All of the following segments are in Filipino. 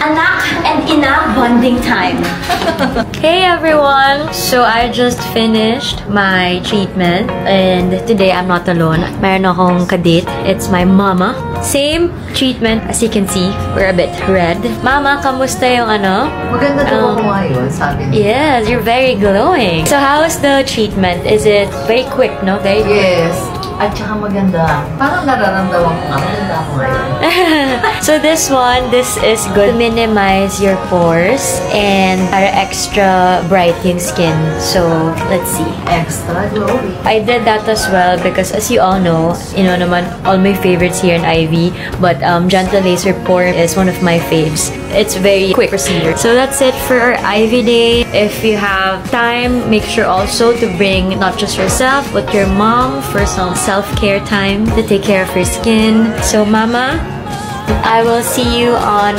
anak and ina bonding time. Hey everyone! So I just finished my treatment and today I'm not alone. Meron akong kadate. It's my mama. Same treatment as you can see. We're a bit red. Mama, kamusta yung ano? Maganda daw ako ngayon, sabi niya. Yes, you're very glowing. So how's the treatment? Is it very quick, no? Very quick? Yes. At saka maganda. Parang nararamdaman ko nga. Maganda ako ngayon. So this is good to minimize your pores and para extra bright yung skin. So let's see. Extra glowy. I did that as well because as you all know, naman all my favorites here in IV, but Gentle Laser Pore is one of my faves. It's very quick procedure. So that's it for our IV day. If you have time, make sure also to bring not just yourself but your mom for some self-care time to take care of your skin. So Mama, I will see you on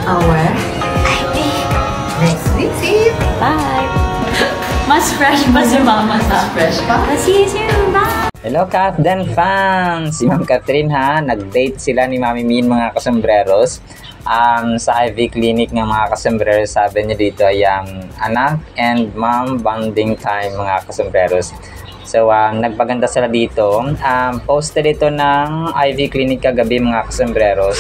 our IV. next week. See you. Bye. Mas fresh pa si Mama sa Fresh pa. See you soon. Bye. Hello Kathden fans! Si Ma'am Catherine ha, nag-date sila ni Mami Min mga kasombreros. Sa IV clinic ng mga kasombreros, sabi niya dito ay anak and mom bonding time mga kasombreros. So, nagpaganda sila dito. Posted ito ng IV clinic kagabi mga kasombreros.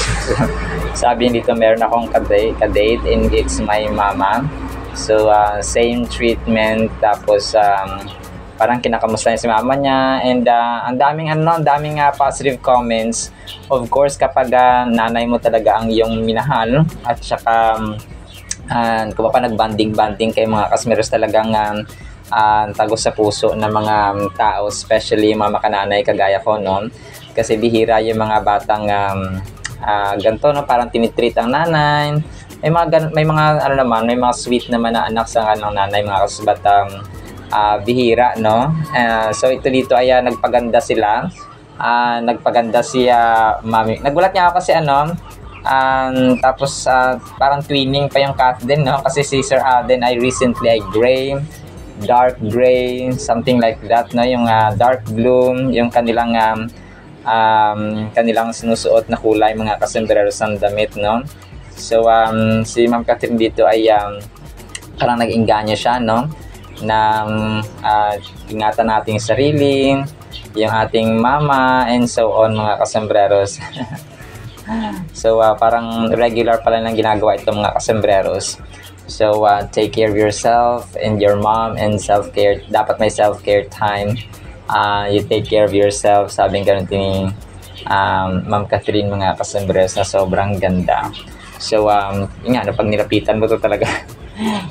Sabi niya dito, meron akong kadate and it's my mama. So, same treatment. Tapos, parang kinakamusta niya si mama niya. And ang daming positive comments. Of course, kapag nanay mo talaga ang iyong minahal. At saka, kung pa nag-banding kayo mga kasombreros talagang tagos sa puso ng mga tao, especially mga makananay kagaya ko, no? Kasi bihira yung mga batang ganito, no? Parang tinitreat ang nanay. May mga sweet naman na anak sa kanang nanay, mga kasbatang bihira, no? So ito dito ay nagpaganda sila. Nagpaganda siya mami. Nagulat niya ako kasi tapos parang twinning pa yung Kathden, no? Kasi si Sir Alden ay recently ay gray, dark gray, something like that, no? Yung dark blue, yung kanilang sinusuot na kulay mga kasombreros ng damit, no? So si Ma'am Catherine dito ay parang nag-engganyo siya, no? Na ingatan natin yung sarili, yung ating mama, and so on mga kasombreros. So parang regular pala ng ginagawa ito mga kasombreros. So, take care of yourself and your mom and self-care. Dapat may self-care time. You take care of yourself. Sabi nga ni Ma'am Catherine mga kasombreros na sobrang ganda. So, pag nilapitan mo to talaga,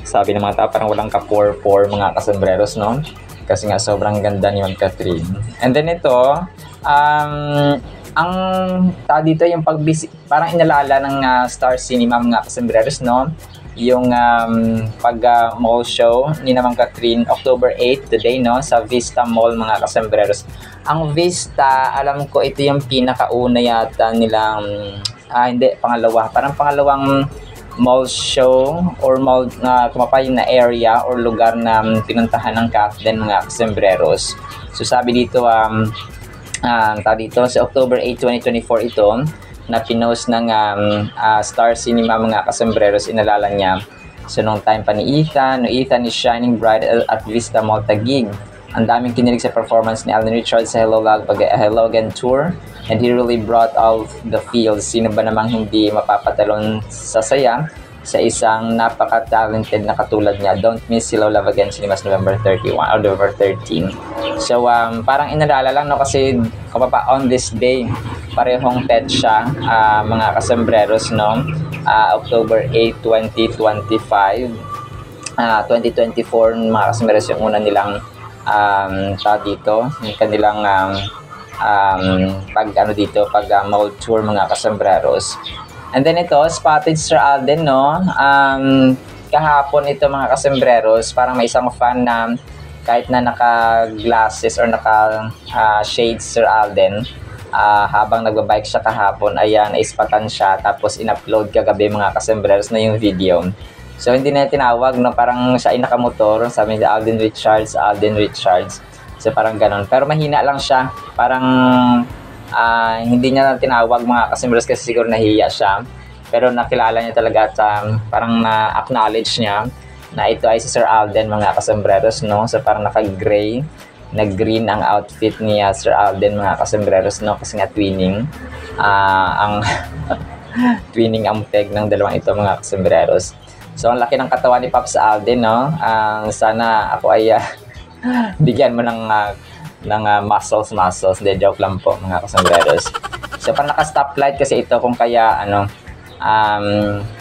sabi ng mga tao, parang walang ka-pore mga kasombreros, no? Kasi nga sobrang ganda ni Ma'am Catherine. And then ito, ang dito yung parang inalala ng Star Cinema mga kasombreros, no? Yung mall show ni Ma'am Catherine, October 8 today, no, sa Vista Mall mga kasombreros. Ang Vista, alam ko ito yung pinakauna yata nilang pangalawa, parang pangalawang mall show or mall na kumapay na area or lugar na pinuntahan ng Kathden mga kasombreros. So sabi dito sa October 8, 2024 ito na pinost ng Star Cinema mga kasombreros, inalala niya. So nung time pa ni Ethan is shining bright at Vista Mall Taguig. Ang daming kinilig sa performance ni Alden Richards sa Hello Again Tour, and he really brought all the feels. Sino ba namang hindi mapapatalon sa saya sa isang napaka-talented na katulad niya. Don't miss Hello Love Again Cinemas November 31 or November 13. So parang inalala lang, no, kasi kapapa on this day parehong pet siya mga kasombreros, no? October 8, 2025 2024 mga kasombreros yung una nilang dito yung kanilang pag mall tour mga kasombreros. And then ito, spotted Sir Alden, no? Kahapon ito mga kasombreros, parang may isang fan na kahit na naka-glasses or naka-shades Sir Alden, habang nagbabike siya kahapon, ayan, naispatan siya, tapos in-upload kagabi mga kasombreros na yung video. So hindi na tinawag, no? Parang siya ay nakamotor, sabi niya Alden Richards. So parang ganon, pero mahina lang siya, parang hindi niya na tinawag mga kasombreros kasi siguro nahiya siya. Pero nakilala niya talaga at parang na-acknowledge niya na ito ay si Sir Alden, mga kasombreros, no? So parang naka-gray, nag-green ang outfit ni Sir Alden, mga kasombreros, no? Kasi nga twinning ang twinning ang peg ng dalawang ito, mga kasombreros. So ang laki ng katawan ni Pops Alden, no? Sana ako ay bigyan mo ng muscles. De, joke lang po, mga kasombreros. So parang naka-stoplight kasi ito, kung kaya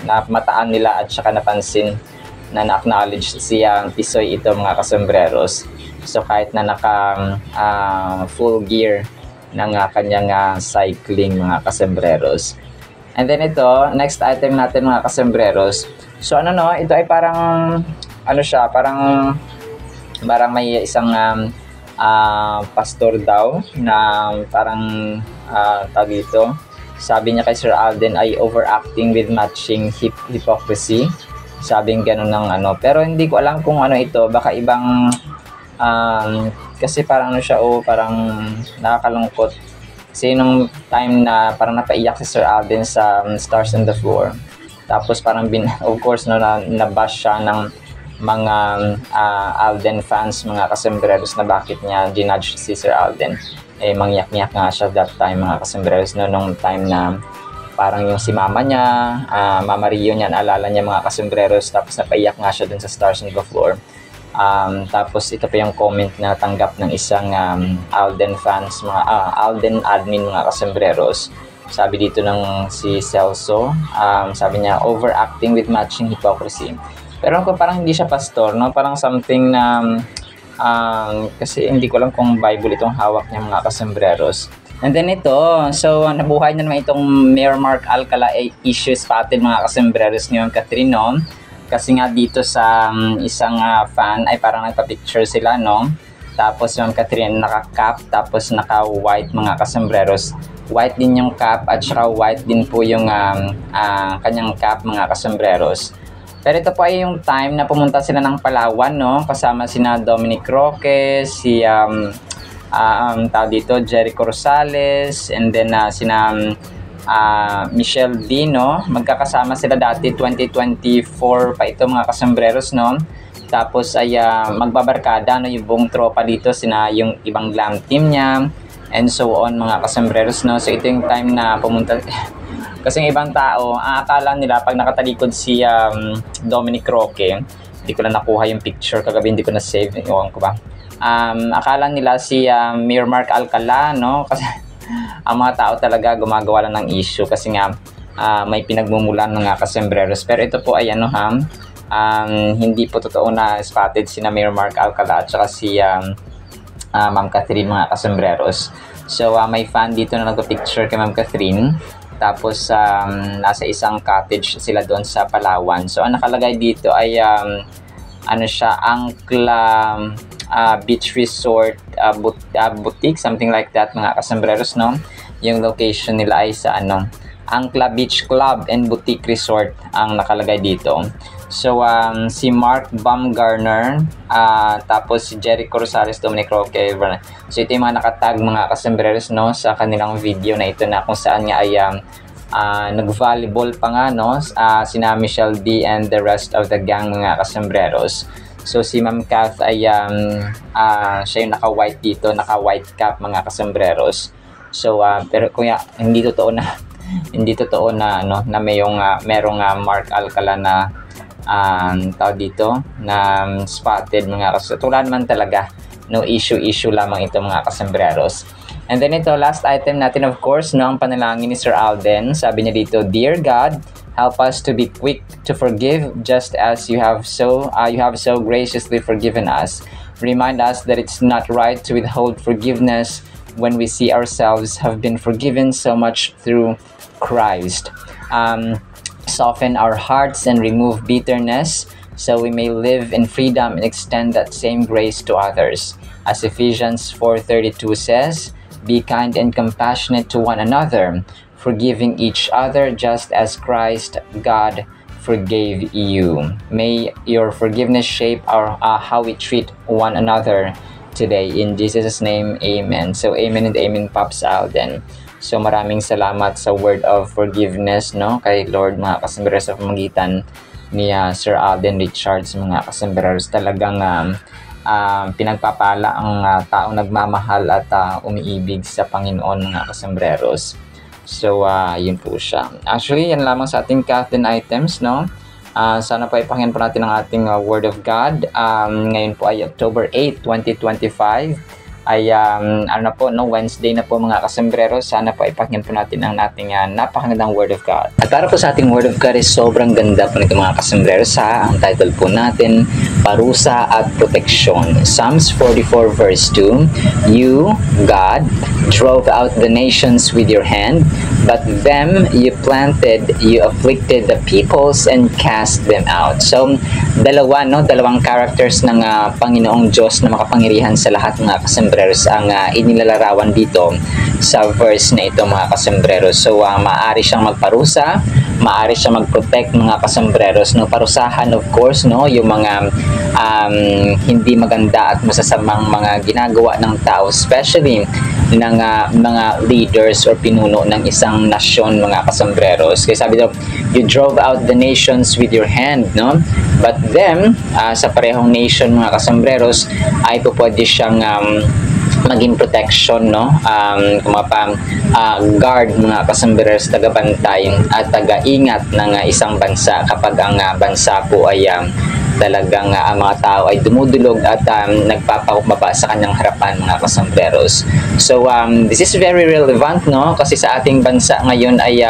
namataan nila at saka napansin na na-acknowledge siya Tisoy ito, mga kasombreros. So kahit na naka full gear ng kanyang cycling, mga kasombreros. And then ito, next item natin, mga kasombreros. So ito ay parang siya, parang may isang pastor daw na parang tawag dito. Sabi niya kay Sir Alden ay overacting with matching hypocrisy. Sabing ganun ng pero hindi ko alam kung ito, baka ibang kasi parang siya, parang nakakalungkot. Kasi nung time na parang napaiyak si Sir Alden sa Stars on the Floor, tapos parang of course nabash siya ng mga Alden fans, mga kasombreros, na bakit niya ginudge si Sir Alden. Mangyak-nyak nga siya that time, mga kasombreros, nung time na parang yung si mama niya, Mama Rio niya, naalala niya, mga kasombreros, tapos napaiyak nga siya dun sa Stars on the Floor. Tapos ito pa yung comment na tanggap ng isang Alden fans, mga Alden admin, mga kasombreros. Sabi dito ng si Celso, sabi niya, overacting with matching hypocrisy. Pero parang hindi siya pastor, no? Parang something na kasi hindi ko alam kung Bible itong hawak niya, mga kasombreros. And then ito, so nabuhay na naman itong Mayor Mark Alcala issue spotted, mga kasombreros, ni Ma'am Catherine, no? Kasi nga dito sa isang fan ay parang nagpa-picture sila, no? Tapos Ma'am Catherine naka-cap, tapos naka-white, mga kasombreros. White din yung cap at saka white din po yung kanyang cap, mga kasombreros. Pero ito po ay yung time na pumunta sila ng Palawan, no? Kasama sina Dominic Roque, si dito Jericho Rosales, and then sina Michelle Dino. Magkakasama sila dati 2024 pa ito, mga kasombreros, no? Tapos ay magbabarkada, no, yung buong tropa dito, sina yung ibang glam team niya and so on, mga kasombreros, no? So ito yung time na pumunta kasi ng ibang tao, akala nila pag nakatalikod si Dominic Roque, hindi ko na nakuha yung picture kagabi, hindi ko na save, iwan ko ba. Akala nila si Mayor Mark Alcala, no? Kasi ang mga tao talaga gumagawa lang ng issue kasi nga may pinagmumulan ng kasombreros. Pero ito po ay hindi po totoo na spotted si Mayor Mark Alcala at saka si Ma'am Catherine, mga kasombreros. So may fan dito na nagpa-picture kay Ma'am Catherine. Tapos nasa isang cottage sila doon sa Palawan. So ang nakalagay dito ay Angkla Beach Resort Boutique, something like that, mga kasombreros, no? Yung location nila ay sa Angkla Beach Club and Boutique Resort ang nakalagay dito. So si Mark Baumgartner, tapos si Jericho Rosales, Dominic Roque. So ito yung mga nakatag, mga kasombreros, no, sa kanilang video na ito, na kung saan nga ay nag-volleyball pa nga, no, sina Michelle D and the rest of the gang, mga kasombreros. So si Ma'am Kath ay siya yung naka-white dito, naka-white cap, mga kasombreros. So pero kung hindi totoo na na merong Mark Alcala na tao dito na spotted, mga kasombreros. Wala naman talaga, no, issue lamang ito, mga kasombreros. And then ito, last item natin, of course, no, ang panalangin ni Sir Alden. Sabi niya dito, "Dear God, help us to be quick to forgive, just as you have so graciously forgiven us. Remind us that it's not right to withhold forgiveness when we see ourselves have been forgiven so much through Christ. Soften our hearts and remove bitterness, so we may live in freedom and extend that same grace to others. As Ephesians 4:32 says, be kind and compassionate to one another, forgiving each other just as Christ, God, forgave you. May your forgiveness shape how we treat one another today. In Jesus' name, amen." So amen and amen, Pops Alden. So maraming salamat sa word of forgiveness, no, kay Lord, mga kasombrero, sa pamagitan ni Sir Alden Richards, mga kasombrero. Talagang pinagpapala ang taong nagmamahal at umiibig sa Panginoon, mga kasembreros. So, yun po siya. Actually, yan lamang sa ating Catholic items, no? Sana po ipakinggan po natin ang ating Word of God. Ngayon po ay October 8, 2025. Ay ano po, no, Wednesday na po, mga kasombrero. Sana po ipakinggan po natin ang ating napakagandang Word of God. At para po sa ating Word of God is sobrang ganda po nito, mga kasombrero. Ang title po natin, Parusa at Proteksyon. Psalms 44 verse 2, You, God, drove out the nations with your hand, but them you planted, you afflicted the peoples and cast them out. So, dalawang characters ng Panginoong Diyos na makapangyarihan sa lahat, mga kasembreros, ang inilalarawan dito sa verse na ito, mga kasembreros. So, maaari siyang magparusa, maaari siyang mag-protect, mga kasembreros. No, parusahan, of course, no, yung mga hindi maganda at masasamang mga ginagawa ng tao, especially ng mga leaders or pinuno ng isang nasyon, mga kasembreros. Kaya sabi daw, you drove out the nations with your hand, no? But them, sa parehong nation, mga kasembreros, ay po pwede siyang maging protection, no? Guard, mga kasembreros, tagabantay at taga-ingat ng isang bansa kapag ang bansa po ay talagang ang mga tao ay dumudulog at nagpapakumbaba sa kanyang harapan, mga kasembreros. So, this is very relevant, no? Kasi sa ating bansa ngayon ay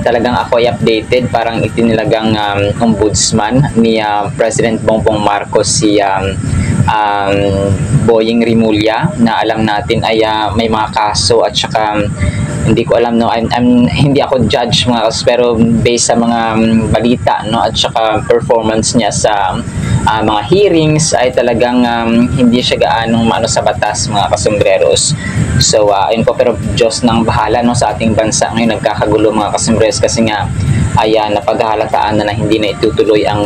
talagang ako ay updated. Parang itinilagang ombudsman ni President Bongbong Marcos si Boying Rimulya, na alam natin ay may mga kaso at saka hindi ko alam, no, hindi ako judge, mga pero based sa mga balita, no, at saka performance niya sa mga hearings ay talagang hindi siya gaanong maano sa batas, mga kasembreros. So ayun po, pero Diyos nang bahala, no, sa ating bansa ngayon. Nagkakagulo, mga kasembreros, kasi nga ay napaghahalataan na hindi na itutuloy ang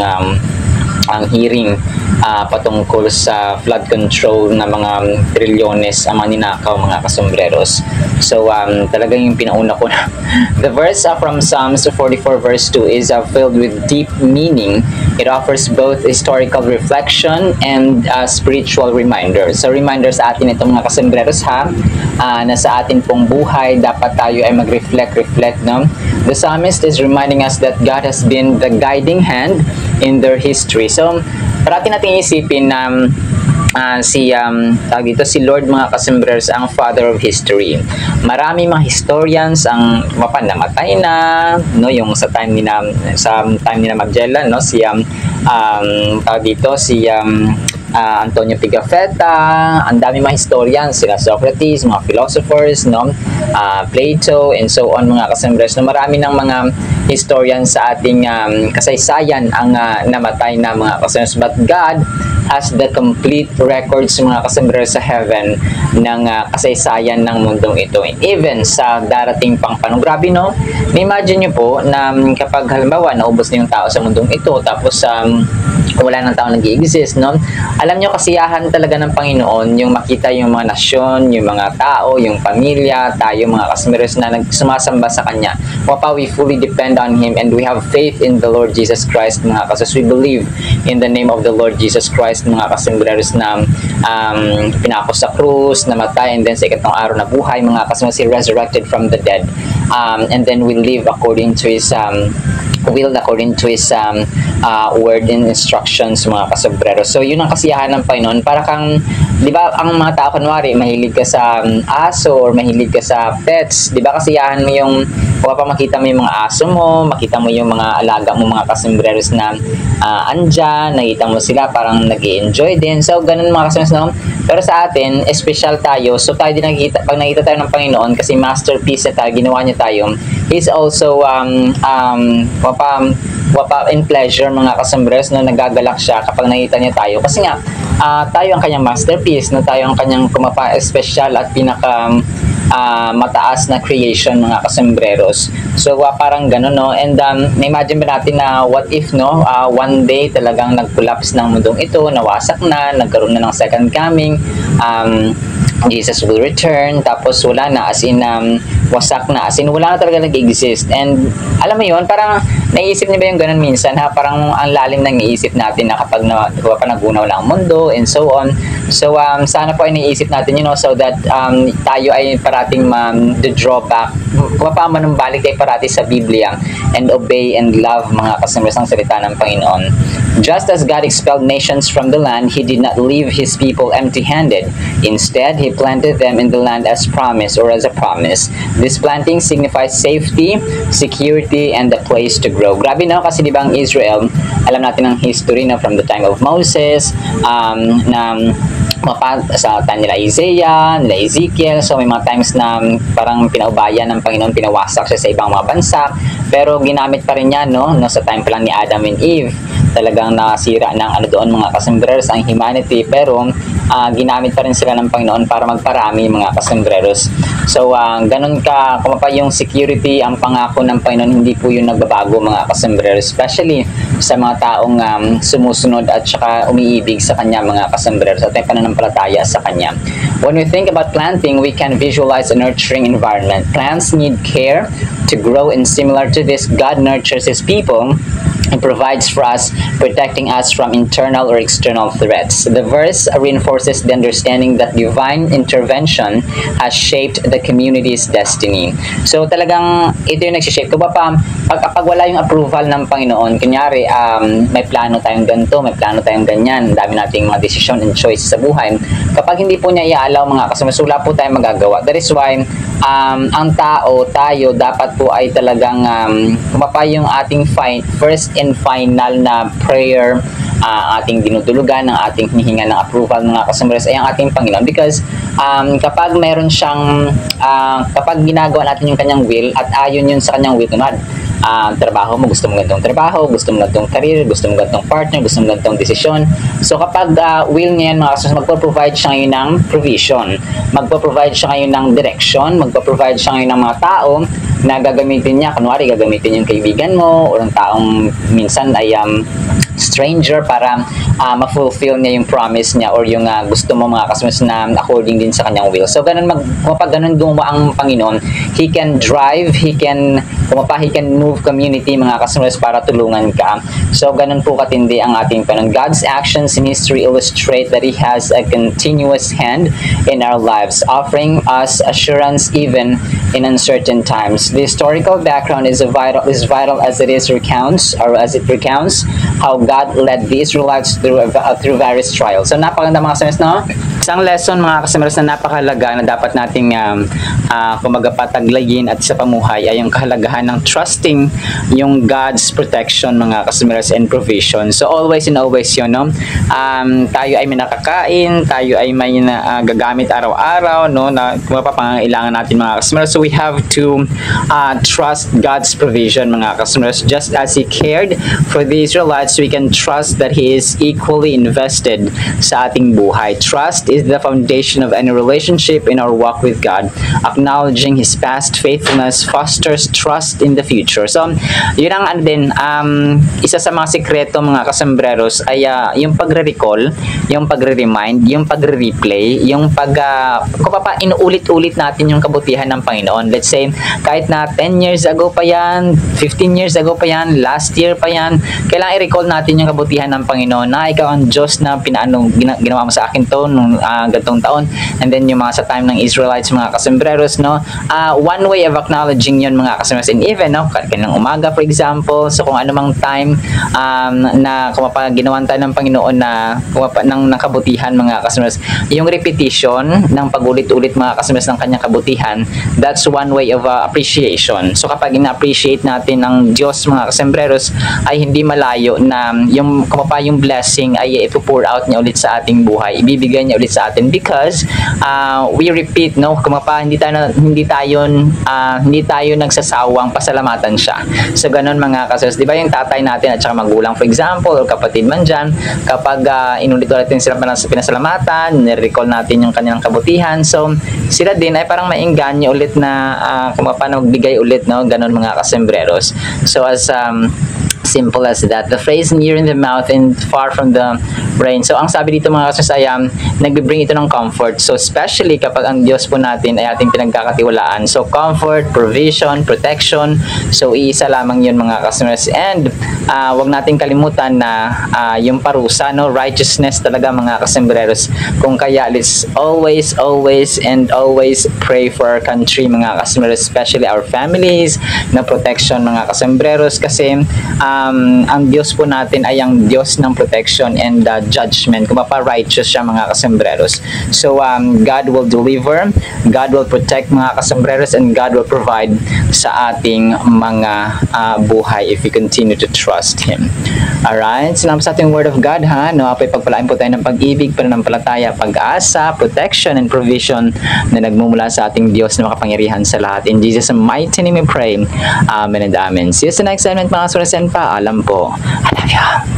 hearing patungkol sa flood control na mga trilyones ang mga ninakaw, mga kasembreros. So, talagang yung pinauna ko na. The verse from Psalms 44 verse 2 is filled with deep meaning. It offers both historical reflection and spiritual reminder. So, reminder sa atin ito, mga kasembreros, na sa atin pong buhay, dapat tayo ay mag-reflect, no? The psalmist is reminding us that God has been the guiding hand in their history. So, parati natin isipin na si Lord, mga kasembreros, ang father of history. Marami mga historians ang namatay na, no, yung sa time ni Magellan, no, si Antonio Pigafetta, ang dami mga historians, sila Socrates, mga philosophers, no, Plato, and so on, mga kasembreros. No, marami ng mga historians sa ating kasaysayan ang namatay na, mga kasembreros. But God has the complete records, mga kasembreros, sa heaven ng kasaysayan ng mundong ito. Even sa darating pang panahon. Grabe, no? Imagine nyo po na kapag halimbawa naubos na yung tao sa mundong ito, tapos wala ng tao nag-i-exist, no? Alam nyo, kasiyahan talaga ng Panginoon yung makita yung mga nasyon, yung mga tao, yung pamilya, tayo, mga kasembreros, na nagsumasamba sa Kanya. Papa, we fully depend on Him and we have faith in the Lord Jesus Christ, mga kasembreros. We believe in the name of the Lord Jesus Christ, mga kasembreros, na pinako sa krus, namatay, and then sa ikatong araw na buhay, mga kasembreros, He resurrected from the dead. And then we live according to His will, according to His word and instructions, mga kasembreros. So, yun ang kasiyahan ng Panginoon. Para kang, di ba, ang mga tao, kunwari, mahilig ka sa aso or mahilig ka sa pets, di ba, kasiyahan mo yung, makita mo yung mga aso mo, makita mo yung mga alaga mo, mga kasembreros, na andyan, nakita mo sila, parang nag-i-enjoy din. So, ganun, mga kasembreros, no? Pero sa atin, special tayo. So, tayo din nakikita, pag nakita tayo ng Panginoon, kasi masterpiece na tayo, ginawa niya tayo, He's also in pleasure, mga kasembreros, na nagagalak siya kapag nakita niya tayo. Kasi nga, tayo ang kanyang masterpiece, no? Tayo ang kanyang special at pinaka mataas na creation, mga kasembreros. So, parang gano'n, no? And na-imagine ba natin na what if, no? One day talagang nag-collapse ng mundong ito, nawasak na, nagkaroon na ng second coming, Jesus will return, tapos wala na, as in, wasak na, as in, wala na talaga nag-exist. And, alam mo yun, parang, naisip niyo ba yung ganun minsan, ha? Parang, ang lalim ng iisip natin na kapag nagunaw lang ang mundo, and so on. So, sana po ay naisip natin, so that, tayo ay parating the drawback, manumbalik tayo parati sa Biblia, and obey and love, mga kasamres, ang salita ng Panginoon. Just as God expelled nations from the land, He did not leave His people empty-handed. Instead, He planted them in the land as promise, or as a promise. This planting signifies safety, security, and a place to grow. Grabe na, kasi di ba ang Israel, alam natin ang history na from the time of Moses, sa time nila Isaiah, nila Ezekiel, so may mga times na parang pinaubayan ng Panginoon, pinawasak siya sa ibang mga bansa, pero ginamit pa rin niya, no sa time pa lang ni Adam and Eve, talagang nasira ng doon, mga kasembreros, ang humanity, pero ginamit pa rin sila ng Panginoon para magparami, mga kasembreros. So, ganun ka, kung pa yung security, ang pangako ng Panginoon, hindi po yung nagbabago, mga kasembreros, especially sa mga taong sumusunod at saka umiibig sa Kanya, mga kasembreros, at may pananampalataya sa Kanya. When we think about planting, we can visualize a nurturing environment. Plants need care to grow, and similar to this, God nurtures His people and provides for us, protecting us from internal or external threats. The verse reinforces the understanding that divine intervention has shaped the community's destiny. So talagang ito yung nagsishape. Kapag wala yung approval ng Panginoon, kunyari may plano tayong ganito, may plano tayong ganyan, dami nating mga desisyon and choice sa buhay. Kapag hindi po niya iaalaw, mga kasumasula po tayong magagawa. That is why ang tayo dapat po ay talagang yung ating first and final na prayer, ating dinudulugan, ng ating hinihinga ng approval, mga kasamaras, ay ang ating Panginoon. Because kapag meron siyang kapag ginagawa natin yung kanyang will at ayon yun sa kanyang will, trabaho mo, gusto mo ganitong trabaho, gusto mo ganitong career, gusto mo ganitong partner, gusto mo ganitong desisyon. So kapag will niya yan, mga kasamaras, magpo-provide siya ngayon ng provision, magpo-provide siya ngayon ng direction, magpo-provide siya ngayon ng mga tao na gagamitin niya. Kunwari, gagamitin yung kaibigan mo o ng taong minsan ay stranger para ma-fulfill niya yung promise niya or yung gusto mo, mga kasmas, na according din sa kanyang will. So ganun, kapag ganun gumawa ang Panginoon, He can drive, He can move community, mga kasmas, para tulungan ka. So ganun po katindi ang ating Panginoon. God's actions in history illustrate that He has a continuous hand in our lives, offering us assurance even in uncertain times. The historical background is vital as it recounts how God led the Israelites through various trials. So napakaganda, mga kasamaras, no? Isang lesson, mga kasamaras, na napakahalaga na dapat nating pataglayin at sa pamuhay ay yung kahalagahan ng trusting yung God's protection, mga kasamaras, and provision. So always and always yun, no? Tayo ay may nakakain, tayo ay may gagamit araw-araw, no, na mapapangailangan natin, mga kasamaras. So we have to trust God's provision, mga kasamaras. Just as He cared for the Israelites, we can trust that He is equally invested sa ating buhay. Trust is the foundation of any relationship in our walk with God. Acknowledging His past faithfulness fosters trust in the future. So, yun ang isa sa mga sikreto, mga kasambreros, ay yung pagre-recall, yung pagre-remind, yung pagre-replay, yung inuulit-ulit natin yung kabutihan ng Panginoon. Let's say, kahit na 10 years ago pa yan, 15 years ago pa yan, last year pa yan, kailangan i-recall natin yung kabutihan ng Panginoon, na ikaw ang Diyos na ginawa mo sa akin to nung gantong taon. And then yung mga sa time ng Israelites, mga kasembreros, no, one way of acknowledging yun, mga kasembreros. And even, no, kanilang umaga, for example, so kung anumang time na ginawan tayo ng Panginoon na ng kabutihan, mga kasembreros, yung repetition ng pagulit-ulit, mga kasembreros, ng kanyang kabutihan, that's one way of appreciation. So kapag ina-appreciate natin ng Diyos, mga kasembreros, ay hindi malayo na yung blessing ay ipo-pour out niya ulit sa ating buhay, ibibigay niya ulit sa atin, because we repeat, no, hindi tayo nagsasawang pasalamatan siya. So ganun, mga kasers, di ba yung tatay natin at saka magulang, for example, o kapatid man dyan, kapag inulit-ulit sila pinasalamatan, nire-recall natin yung kanilang kabutihan, so sila din ay parang maingganyo ulit na magbigay ulit, no, ganun, mga kasembreros. So as Simple as that. The phrase near in the mouth and far from the brain. So, ang sabi dito mga kasunod ay nagbibring ito ng comfort. So, especially kapag ang Diyos po natin ay ating pinagkakatiwalaan. So, comfort, provision, protection. So, iisa lamang yun mga kasunod. And, wag natin kalimutan na yung parusa, no? Righteousness talaga mga kasembreros. Kung kaya, let's always pray for our country mga kasembreros, especially our families, na protection mga kasembreros kasi ang Diyos po natin ay ang Diyos ng protection and judgment. Kung righteous siya mga kasembreros. So, God will deliver, God will protect mga kasembreros, and God will provide sa ating mga buhay if we continue to trust Him. Alright? Salamat sa ating Word of God, ha? No, apoy pagpalain po tayo ng pag-ibig, pananampalataya, pag-asa, protection, and provision na nagmumula sa ating Diyos na makapangyarihan sa lahat. In Jesus' mighty name we pray. Amen and amen. See you sa next segment mga surasen pa. Alam po. I love you.